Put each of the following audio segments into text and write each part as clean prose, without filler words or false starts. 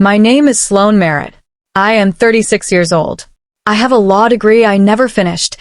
My name is Sloane Merritt. I am 36 years old. I have a law degree I never finished,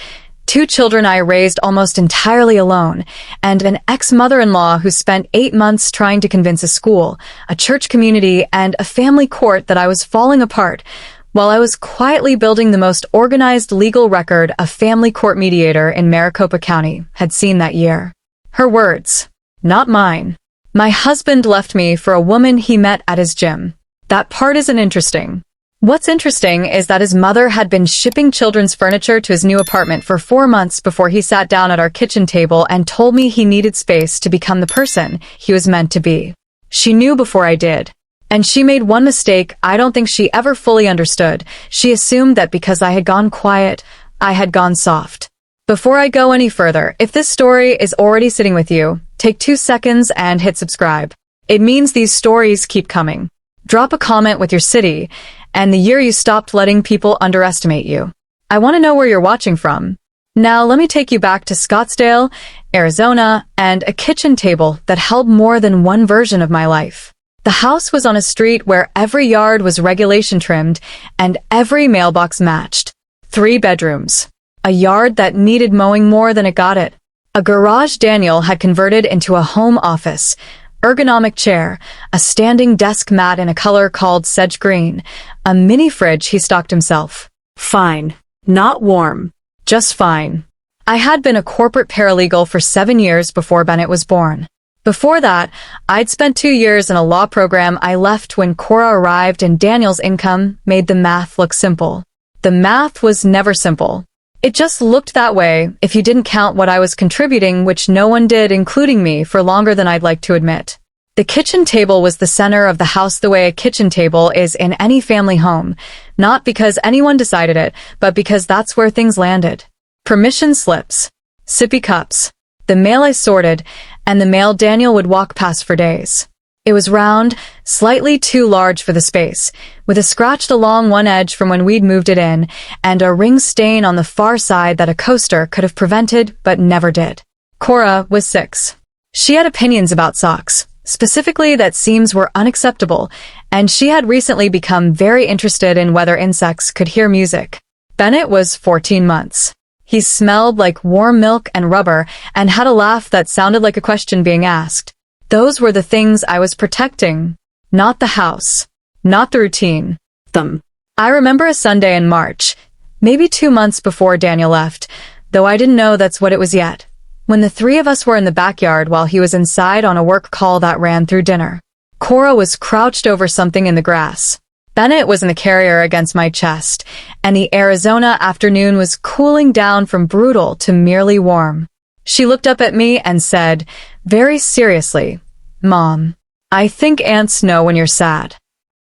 2 children I raised almost entirely alone, and an ex-mother-in-law who spent 8 months trying to convince a school, a church community, and a family court that I was falling apart, while I was quietly building the most organized legal record a family court mediator in Maricopa County had seen that year. Her words, not mine. My husband left me for a woman he met at his gym. That part isn't interesting. What's interesting is that his mother had been shipping children's furniture to his new apartment for 4 months before he sat down at our kitchen table and told me he needed space to become the person he was meant to be. She knew before I did. And she made one mistake I don't think she ever fully understood. She assumed that because I had gone quiet, I had gone soft. Before I go any further, if this story is already sitting with you, take 2 seconds and hit subscribe. It means these stories keep coming. Drop a comment with your city and the year you stopped letting people underestimate you. I want to know where you're watching from. Now let me take you back to Scottsdale, Arizona, and a kitchen table that held more than one version of my life. The house was on a street where every yard was regulation trimmed and every mailbox matched. 3 bedrooms. A yard that needed mowing more than it got it. A garage Daniel had converted into a home office. Ergonomic chair, a standing desk mat in a color called sedge green, a mini fridge he stocked himself. Fine. Not warm. Just fine. I had been a corporate paralegal for 7 years before Bennett was born. Before that, I'd spent 2 years in a law program I left when Cora arrived and Daniel's income made the math look simple. The math was never simple. It just looked that way if you didn't count what I was contributing, which no one did, including me, for longer than I'd like to admit. The kitchen table was the center of the house the way a kitchen table is in any family home, not because anyone decided it, but because that's where things landed. Permission slips, sippy cups, the mail I sorted, and the mail Daniel would walk past for days. It was round, slightly too large for the space, with a scratched along one edge from when we'd moved it in, and a ring stain on the far side that a coaster could have prevented but never did. Cora was 6. She had opinions about socks, specifically that seams were unacceptable, and she had recently become very interested in whether insects could hear music. Bennett was 14 months. He smelled like warm milk and rubber and had a laugh that sounded like a question being asked. Those were the things I was protecting. Not the house. Not the routine. Them. I remember a Sunday in March, maybe 2 months before Daniel left, though I didn't know that's what it was yet, when the 3 of us were in the backyard while he was inside on a work call that ran through dinner. Cora was crouched over something in the grass. Bennett was in the carrier against my chest, and the Arizona afternoon was cooling down from brutal to merely warm. She looked up at me and said, very seriously, "Mom, I think ants know when you're sad."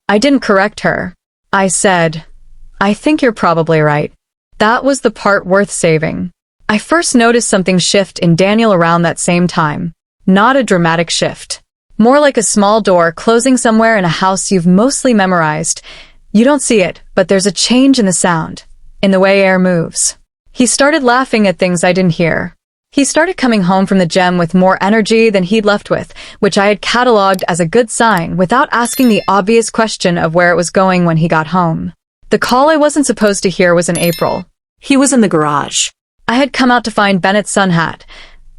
I didn't correct her. I said, "I think you're probably right." That was the part worth saving. I first noticed something shift in Daniel around that same time. Not a dramatic shift. More like a small door closing somewhere in a house you've mostly memorized. You don't see it, but there's a change in the sound, in the way air moves. He started laughing at things I didn't hear. He started coming home from the gym with more energy than he'd left with, which I had cataloged as a good sign without asking the obvious question of where it was going when he got home. The call I wasn't supposed to hear was in April. He was in the garage. I had come out to find Bennett's sun hat,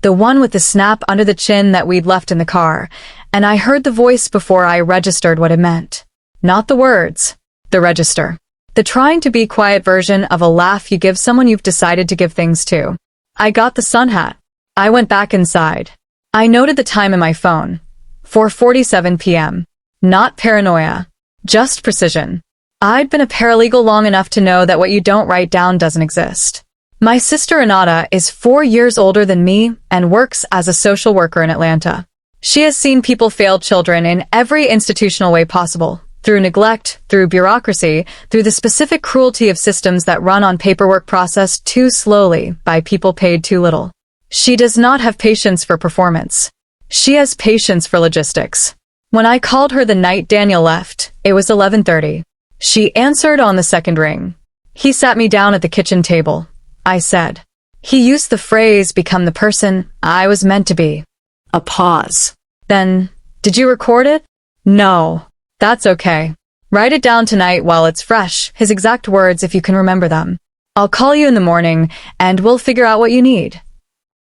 the one with the snap under the chin that we'd left in the car, and I heard the voice before I registered what it meant. Not the words, the register. The trying to be quiet version of a laugh you give someone you've decided to give things to. I got the sun hat. I went back inside. I noted the time in my phone. 4:47 p.m. Not paranoia. Just precision. I'd been a paralegal long enough to know that what you don't write down doesn't exist. My sister Anata is 4 years older than me and works as a social worker in Atlanta. She has seen people fail children in every institutional way possible. Through neglect, through bureaucracy, through the specific cruelty of systems that run on paperwork processed too slowly by people paid too little. She does not have patience for performance. She has patience for logistics. When I called her the night Daniel left, it was 11:30. She answered on the second ring. He sat me down at the kitchen table. I said. He used the phrase, become the person I was meant to be. A pause. Then, did you record it? No. That's okay. Write it down tonight while it's fresh, his exact words if you can remember them. I'll call you in the morning, and we'll figure out what you need.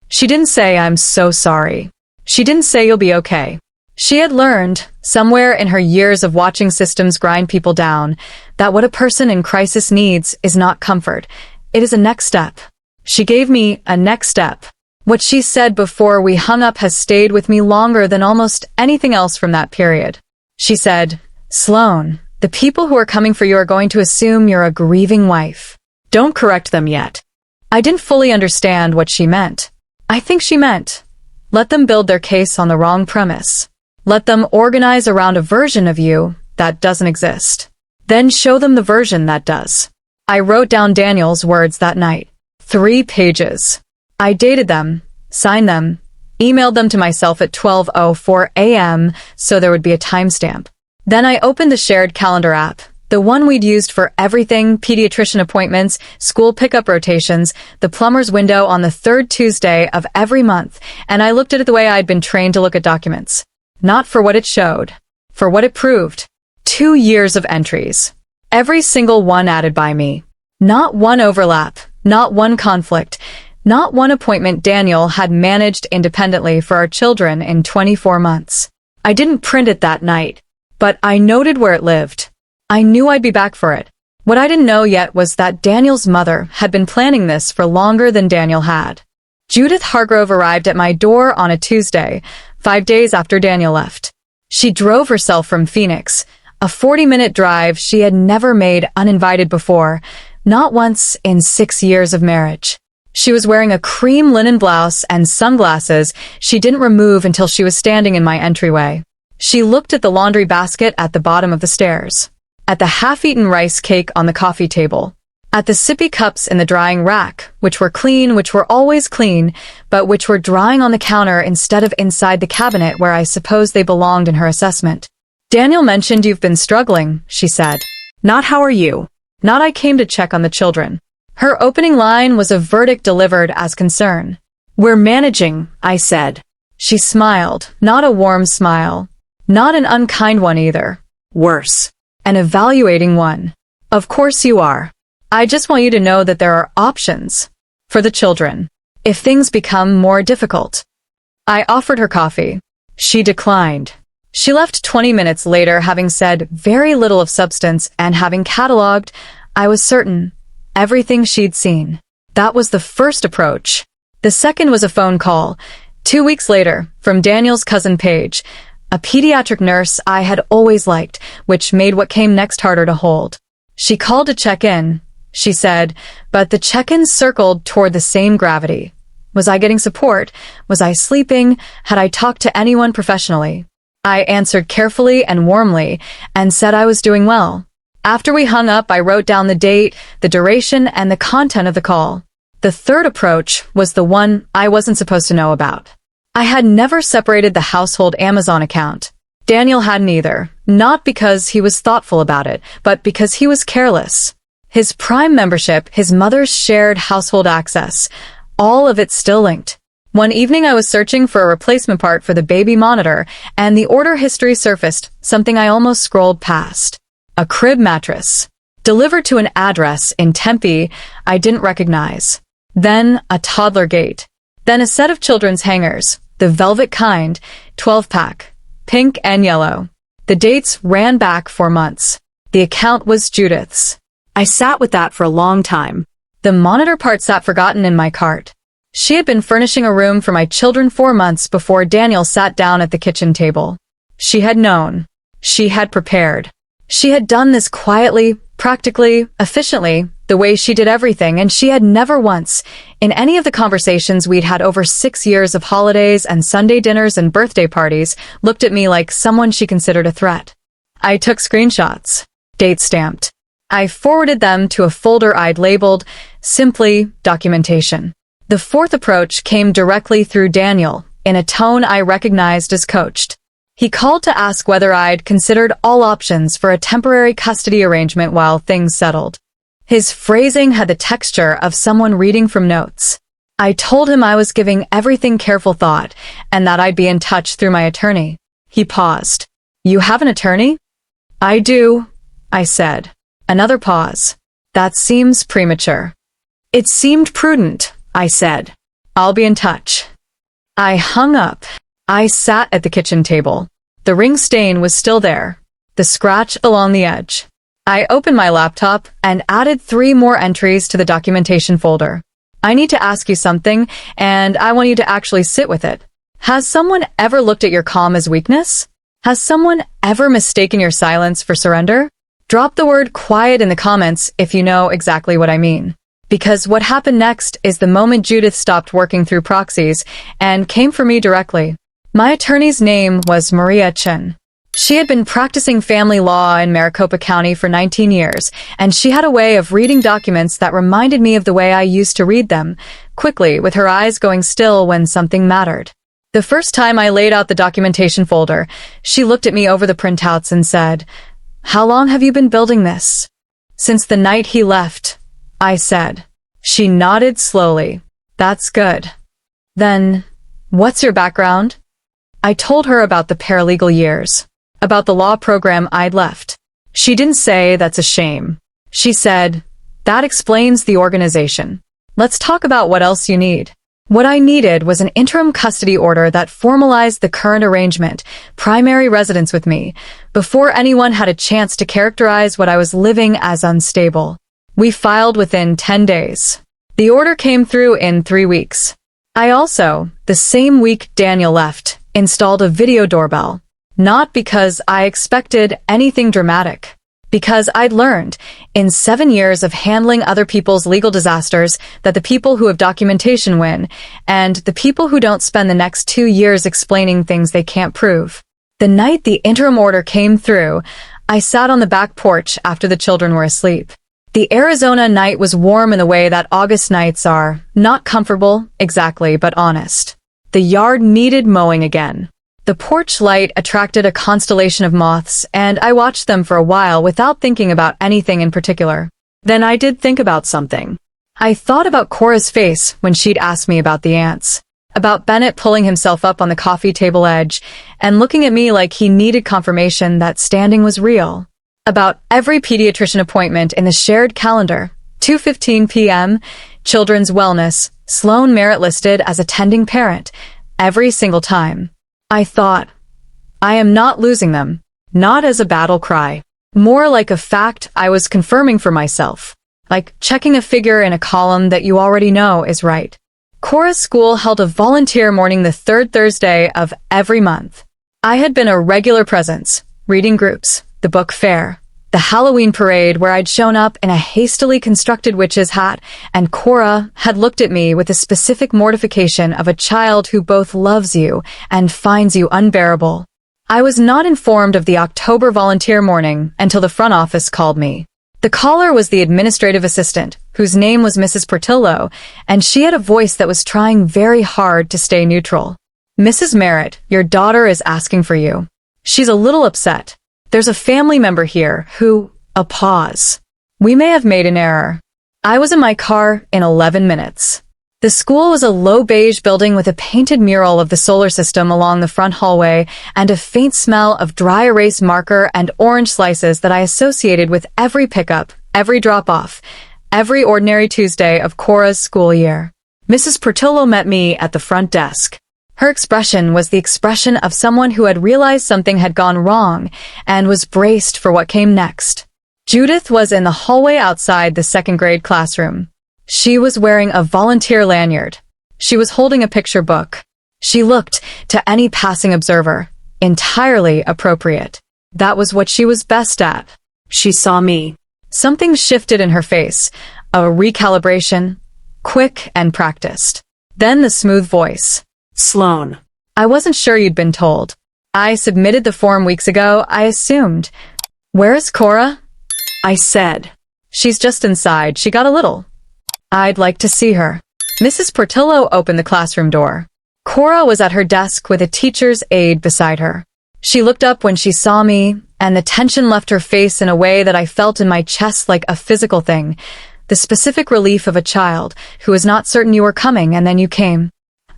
She didn't say, I'm so sorry. She didn't say you'll be okay. She had learned, somewhere in her years of watching systems grind people down, that what a person in crisis needs is not comfort. It is a next step. She gave me a next step. What she said before we hung up has stayed with me longer than almost anything else from that period. She said, Sloane, the people who are coming for you are going to assume you're a grieving wife. Don't correct them yet. I didn't fully understand what she meant. I think she meant, let them build their case on the wrong premise. Let them organize around a version of you that doesn't exist. Then show them the version that does. I wrote down Daniel's words that night. 3 pages. I dated them, signed them, emailed them to myself at 12:04 a.m. so there would be a timestamp. Then I opened the shared calendar app, the one we'd used for everything, pediatrician appointments, school pickup rotations, the plumber's window on the 3rd Tuesday of every month, and I looked at it the way I'd been trained to look at documents. Not for what it showed, for what it proved. 2 years of entries. Every single one added by me. Not one overlap, not one conflict, not one appointment Daniel had managed independently for our children in 24 months. I didn't print it that night, but I noted where it lived. I knew I'd be back for it. What I didn't know yet was that Daniel's mother had been planning this for longer than Daniel had. Judith Hargrove arrived at my door on a Tuesday, 5 days after Daniel left. She drove herself from Phoenix, a 40-minute drive she had never made uninvited before, not once in 6 years of marriage. She was wearing a cream linen blouse and sunglasses she didn't remove until she was standing in my entryway. She looked at the laundry basket at the bottom of the stairs, at the half-eaten rice cake on the coffee table, at the sippy cups in the drying rack, which were always clean, but which were drying on the counter instead of inside the cabinet where I suppose they belonged in her assessment. Daniel mentioned you've been struggling, she said. Not how are you? Not I came to check on the children. Her opening line was a verdict delivered as concern. We're managing, I said. She smiled, not a warm smile. Not an unkind one either. Worse. An evaluating one. Of course you are. I just want you to know that there are options for the children if things become more difficult. I offered her coffee. She declined. She left 20 minutes later, having said very little of substance and having catalogued, I was certain, everything she'd seen. That was the first approach. The second was a phone call, 2 weeks later, from Daniel's cousin Paige, a pediatric nurse I had always liked, which made what came next harder to hold. She called to check in, she said, but the check-in circled toward the same gravity. Was I getting support? Was I sleeping? Had I talked to anyone professionally? I answered carefully and warmly, and said I was doing well. After we hung up, I wrote down the date, the duration, and the content of the call. The third approach was the one I wasn't supposed to know about. I had never separated the household Amazon account. Daniel hadn't either, not because he was thoughtful about it, but because he was careless. His Prime membership, his mother's shared household access, all of it still linked. One evening I was searching for a replacement part for the baby monitor, and the order history surfaced, something I almost scrolled past. A crib mattress, delivered to an address in Tempe I didn't recognize. Then a toddler gate. Then a set of children's hangers, the velvet kind, 12-pack, pink and yellow. The dates ran back 4 months. The account was Judith's. I sat with that for a long time. The monitor part sat forgotten in my cart. She had been furnishing a room for my children 4 months before Daniel sat down at the kitchen table. She had known. She had prepared. She had done this quietly, practically, efficiently, the way she did everything, and she had never once, in any of the conversations we'd had over 6 years of holidays and Sunday dinners and birthday parties, looked at me like someone she considered a threat. I took screenshots, date stamped. I forwarded them to a folder I'd labeled, simply, documentation. The fourth approach came directly through Daniel, in a tone I recognized as coached. He called to ask whether I'd considered all options for a temporary custody arrangement while things settled. His phrasing had the texture of someone reading from notes. I told him I was giving everything careful thought, and that I'd be in touch through my attorney. He paused. You have an attorney? I do, I said. Another pause. That seems premature. It seemed prudent, I said. I'll be in touch. I hung up. I sat at the kitchen table. The ring stain was still there, the scratch along the edge. I opened my laptop and added 3 more entries to the documentation folder. I need to ask you something, and I want you to actually sit with it. Has someone ever looked at your calm as weakness? Has someone ever mistaken your silence for surrender? Drop the word quiet in the comments if you know exactly what I mean. Because what happened next is the moment Judith stopped working through proxies and came for me directly. My attorney's name was Maria Chen. She had been practicing family law in Maricopa County for 19 years, and she had a way of reading documents that reminded me of the way I used to read them, quickly, with her eyes going still when something mattered. The first time I laid out the documentation folder, she looked at me over the printouts and said, "How long have you been building this?" "Since the night he left," I said. She nodded slowly. "That's good. Then, what's your background?" I told her about the paralegal years, about the law program I'd left. She didn't say that's a shame. She said, "That explains the organization. Let's talk about what else you need." What I needed was an interim custody order that formalized the current arrangement, primary residence with me, before anyone had a chance to characterize what I was living as unstable. We filed within 10 days. The order came through in 3 weeks. I also, the same week Daniel left, installed a video doorbell. Not because I expected anything dramatic. Because I'd learned, in 7 years of handling other people's legal disasters, that the people who have documentation win, and the people who don't spend the next 2 years explaining things they can't prove. The night the interim order came through, I sat on the back porch after the children were asleep. The Arizona night was warm in the way that August nights are, not comfortable, exactly, but honest. The yard needed mowing again. The porch light attracted a constellation of moths, and I watched them for a while without thinking about anything in particular. Then I did think about something. I thought about Cora's face when she'd asked me about the ants, about Bennett pulling himself up on the coffee table edge and looking at me like he needed confirmation that standing was real, about every pediatrician appointment in the shared calendar, 2:15 p.m., children's wellness, Sloane Merritt listed as attending parent, every single time. I thought, I am not losing them, not as a battle cry, more like a fact I was confirming for myself, like checking a figure in a column that you already know is right. Cora's school held a volunteer morning the 3rd Thursday of every month. I had been a regular presence, reading groups, the book fair, the Halloween parade where I'd shown up in a hastily constructed witch's hat, and Cora had looked at me with a specific mortification of a child who both loves you and finds you unbearable. I was not informed of the October volunteer morning until the front office called me. The caller was the administrative assistant, whose name was Mrs. Portillo, and she had a voice that was trying very hard to stay neutral. "Mrs. Merritt, your daughter is asking for you. She's a little upset. There's a family member here who..." A pause. "We may have made an error." I was in my car in 11 minutes. The school was a low beige building with a painted mural of the solar system along the front hallway and a faint smell of dry erase marker and orange slices that I associated with every pickup, every drop-off, every ordinary Tuesday of Cora's school year. Mrs. Portillo met me at the front desk. Her expression was the expression of someone who had realized something had gone wrong and was braced for what came next. Judith was in the hallway outside the 2nd grade classroom. She was wearing a volunteer lanyard. She was holding a picture book. She looked, to any passing observer, entirely appropriate. That was what she was best at. She saw me. Something shifted in her face, a recalibration, quick and practiced. Then the smooth voice. "Sloane, I wasn't sure you'd been told. I submitted the form weeks ago, I assumed." "Where is Cora?" I said. "She's just inside. She got a little." "I'd like to see her." Mrs. Portillo opened the classroom door. Cora was at her desk with a teacher's aide beside her. She looked up when she saw me, and the tension left her face in a way that I felt in my chest like a physical thing, the specific relief of a child who is not certain you were coming and then you came.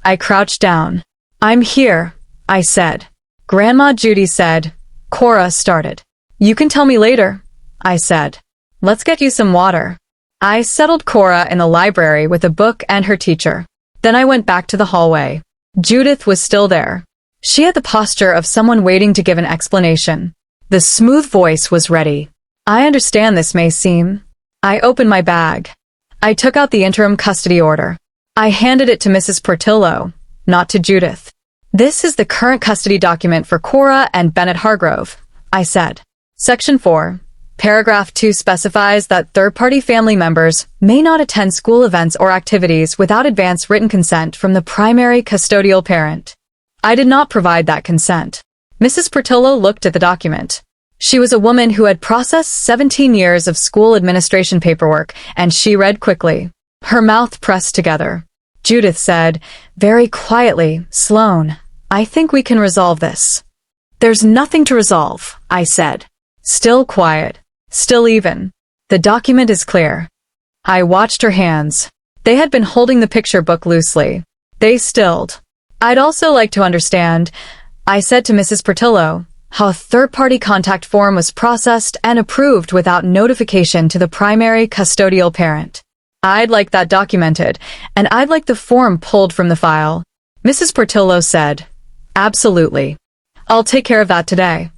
I crouched down. "I'm here," I said. "Grandma Judy said," Cora started. "You can tell me later," I said. Let's get you some water. I settled Cora in the library with a book and her teacher. Then I went back to the hallway. Judith was still there. She had the posture of someone waiting to give an explanation. The smooth voice was ready. I understand this may seem. I opened my bag. I took out the interim custody order. I handed it to Mrs. Portillo, not to Judith. This is the current custody document for Cora and Bennett Hargrove, I said. Section 4. Paragraph 2 specifies that third-party family members may not attend school events or activities without advance written consent from the primary custodial parent. I did not provide that consent. Mrs. Portillo looked at the document. She was a woman who had processed 17 years of school administration paperwork, and she read quickly. Her mouth pressed together. Judith said, very quietly, Sloane, I think we can resolve this. There's nothing to resolve, I said. Still quiet. Still even. The document is clear. I watched her hands. They had been holding the picture book loosely. They stilled. I'd also like to understand, I said to Mrs. Portillo, how a third-party contact form was processed and approved without notification to the primary custodial parent. I'd like that documented, and I'd like the form pulled from the file. Mrs. Portillo said, absolutely. I'll take care of that today.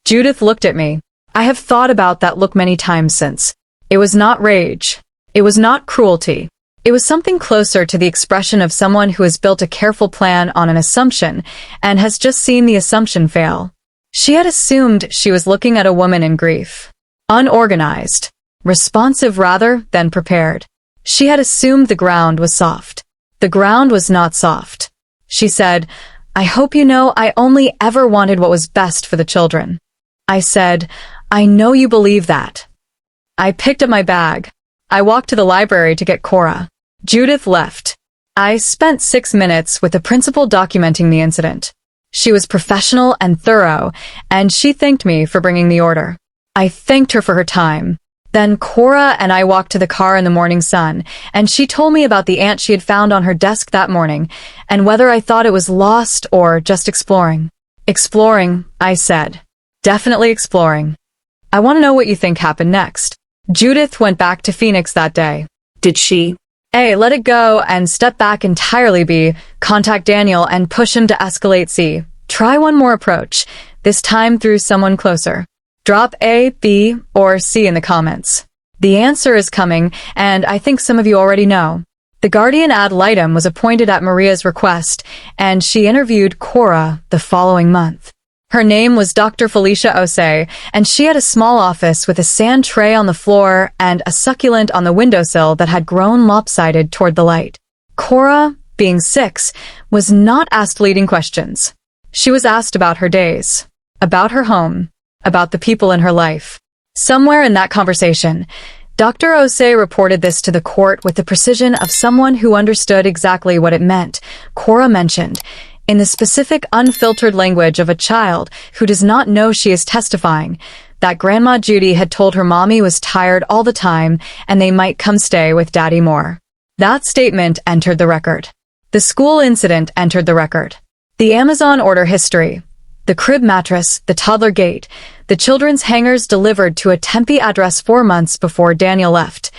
Judith looked at me. I have thought about that look many times since. It was not rage. It was not cruelty. It was something closer to the expression of someone who has built a careful plan on an assumption and has just seen the assumption fail. She had assumed she was looking at a woman in grief. Unorganized. Responsive rather than prepared. She had assumed the ground was soft. The ground was not soft. She said, I hope you know I only ever wanted what was best for the children. I said, I know you believe that. I picked up my bag. I walked to the library to get Cora. Judith left. I spent 6 minutes with the principal documenting the incident. She was professional and thorough, and she thanked me for bringing the order. I thanked her for her time. Then Cora and I walked to the car in the morning sun, and she told me about the ant she had found on her desk that morning, and whether I thought it was lost or just exploring. Exploring, I said. Definitely exploring. I want to know what you think happened next. Judith went back to Phoenix that day. Did she? A. Let it go and step back entirely. B. Contact Daniel and push him to escalate. C. Try one more approach, this time through someone closer. Drop A, B, or C in the comments. The answer is coming, and I think some of you already know. The guardian ad litem was appointed at Maria's request, and she interviewed Cora the following month. Her name was Dr. Felicia Osei, and she had a small office with a sand tray on the floor and a succulent on the windowsill that had grown lopsided toward the light. Cora, being 6, was not asked leading questions. She was asked about her days, about her home, about the people in her life. Somewhere in that conversation, Dr. Osei reported this to the court with the precision of someone who understood exactly what it meant. Cora mentioned, in the specific unfiltered language of a child who does not know she is testifying, that Grandma Judy had told her mommy was tired all the time and they might come stay with Daddy more. That statement entered the record. The school incident entered the record. The Amazon order history, the crib mattress, the toddler gate, the children's hangers delivered to a Tempe address 4 months before Daniel left,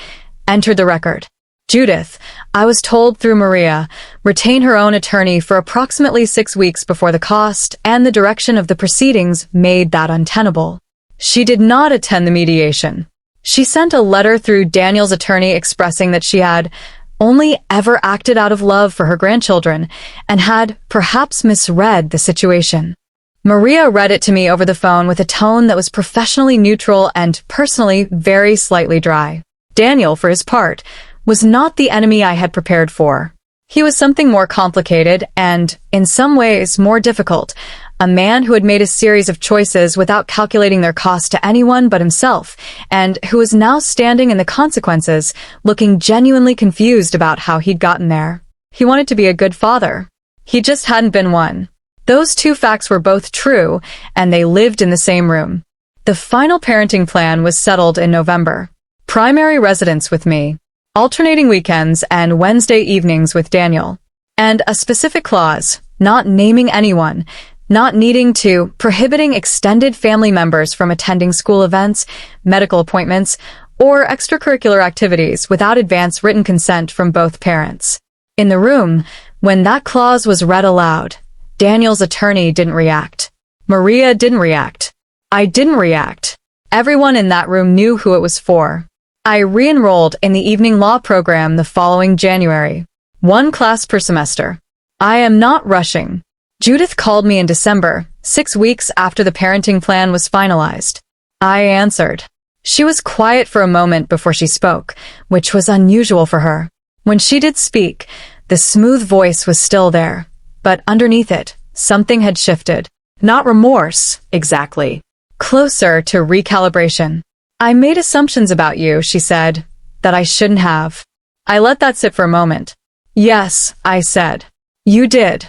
entered the record. Judith, I was told through Maria, retain her own attorney for approximately 6 weeks before the cost and the direction of the proceedings made that untenable. She did not attend the mediation. She sent a letter through Daniel's attorney expressing that she had only ever acted out of love for her grandchildren and had perhaps misread the situation. Maria read it to me over the phone with a tone that was professionally neutral and personally very slightly dry. Daniel, for his part, was not the enemy I had prepared for. He was something more complicated and, in some ways, more difficult, a man who had made a series of choices without calculating their cost to anyone but himself, and who was now standing in the consequences, looking genuinely confused about how he'd gotten there. He wanted to be a good father. He just hadn't been one. Those two facts were both true, and they lived in the same room. The final parenting plan was settled in November. Primary residence with me, alternating weekends and Wednesday evenings with Daniel. And a specific clause, not naming anyone, not needing to, prohibiting extended family members from attending school events, medical appointments, or extracurricular activities without advance written consent from both parents. In the room, when that clause was read aloud, Daniel's attorney didn't react. Maria didn't react. I didn't react. Everyone in that room knew who it was for. I re-enrolled in the evening law program the following January. 1 class per semester. I am not rushing. Judith called me in December, 6 weeks after the parenting plan was finalized. I answered. She was quiet for a moment before she spoke, which was unusual for her. When she did speak, the smooth voice was still there, but underneath it, something had shifted. Not remorse, exactly. Closer to recalibration. I made assumptions about you, she said, that I shouldn't have. I let that sit for a moment. Yes, I said. You did.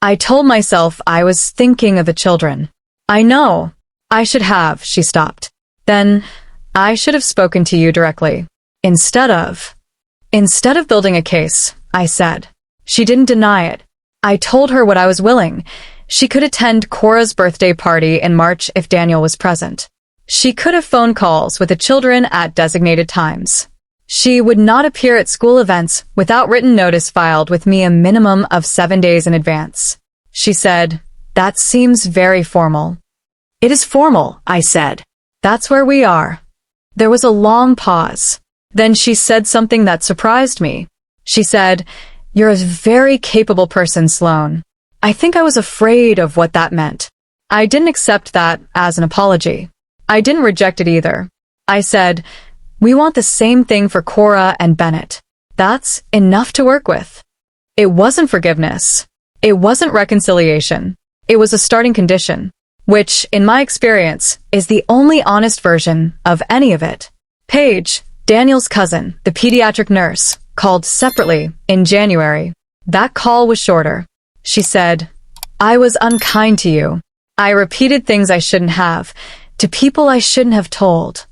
I told myself I was thinking of the children. I know. I should have, she stopped. Then, I should have spoken to you directly. Instead of building a case, I said. She didn't deny it. I told her what I was willing. She could attend Cora's birthday party in March if Daniel was present. She could have phone calls with the children at designated times. She would not appear at school events without written notice filed with me a minimum of 7 days in advance. She said, that seems very formal. It is formal, I said. That's where we are. There was a long pause. Then she said something that surprised me. She said, you're a very capable person, Sloane. I think I was afraid of what that meant. I didn't accept that as an apology. I didn't reject it either. I said, we want the same thing for Cora and Bennett. That's enough to work with. It wasn't forgiveness. It wasn't reconciliation. It was a starting condition, which, in my experience, is the only honest version of any of it. Paige, Daniel's cousin, the pediatric nurse, called separately in January. That call was shorter. She said, I was unkind to you. I repeated things I shouldn't have, to people I shouldn't have told.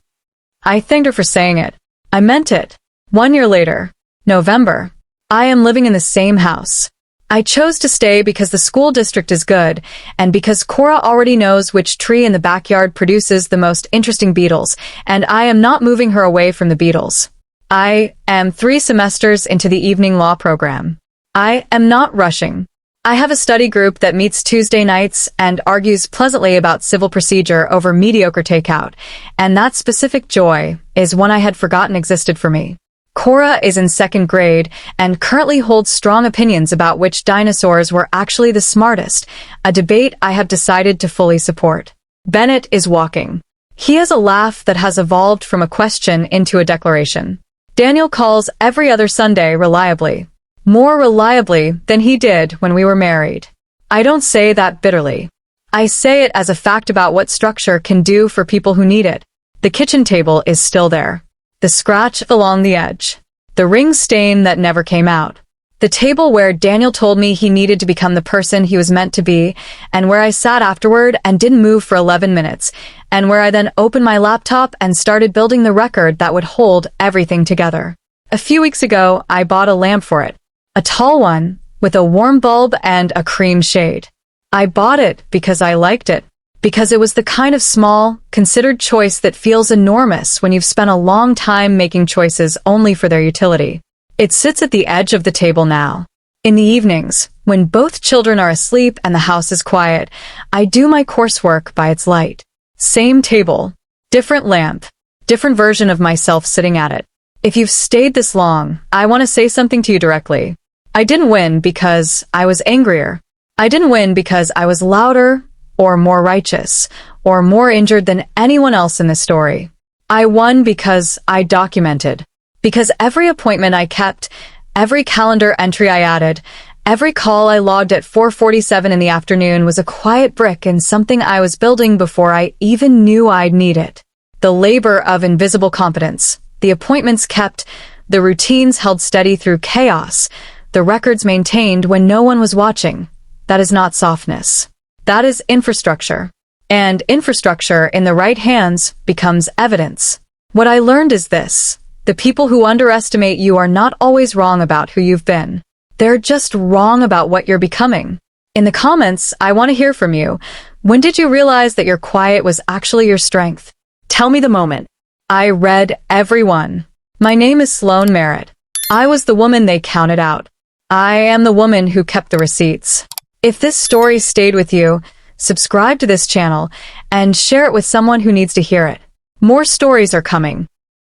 I thanked her for saying it. I meant it. 1 year later, November, I am living in the same house. I chose to stay because the school district is good, and because Cora already knows which tree in the backyard produces the most interesting beetles, and I am not moving her away from the beetles. I am 3 semesters into the evening law program. I am not rushing. I have a study group that meets Tuesday nights and argues pleasantly about civil procedure over mediocre takeout, and that specific joy is one I had forgotten existed for me. Cora is in 2nd grade and currently holds strong opinions about which dinosaurs were actually the smartest, a debate I have decided to fully support. Bennett is walking. He has a laugh that has evolved from a question into a declaration. Daniel calls every other Sunday reliably. More reliably than he did when we were married. I don't say that bitterly. I say it as a fact about what structure can do for people who need it. The kitchen table is still there. The scratch along the edge. The ring stain that never came out. The table where Daniel told me he needed to become the person he was meant to be, and where I sat afterward and didn't move for 11 minutes, and where I then opened my laptop and started building the record that would hold everything together. A few weeks ago, I bought a lamp for it. A tall one, with a warm bulb and a cream shade. I bought it because I liked it, because it was the kind of small, considered choice that feels enormous when you've spent a long time making choices only for their utility. It sits at the edge of the table now. In the evenings, when both children are asleep and the house is quiet, I do my coursework by its light. Same table, different lamp, different version of myself sitting at it. If you've stayed this long, I want to say something to you directly. I didn't win because I was angrier. I didn't win because I was louder, or more righteous, or more injured than anyone else in this story. I won because I documented. Because every appointment I kept, every calendar entry I added, every call I logged at 4:47 in the afternoon was a quiet brick in something I was building before I even knew I'd need it. The labor of invisible competence, the appointments kept, the routines held steady through chaos, the records maintained when no one was watching. That is not softness. That is infrastructure. And infrastructure in the right hands becomes evidence. What I learned is this. The people who underestimate you are not always wrong about who you've been. They're just wrong about what you're becoming. In the comments, I want to hear from you. When did you realize that your quiet was actually your strength? Tell me the moment. I read everyone. My name is Sloane Merritt. I was the woman they counted out. I am the woman who kept the receipts. If this story stayed with you, subscribe to this channel and share it with someone who needs to hear it. More stories are coming.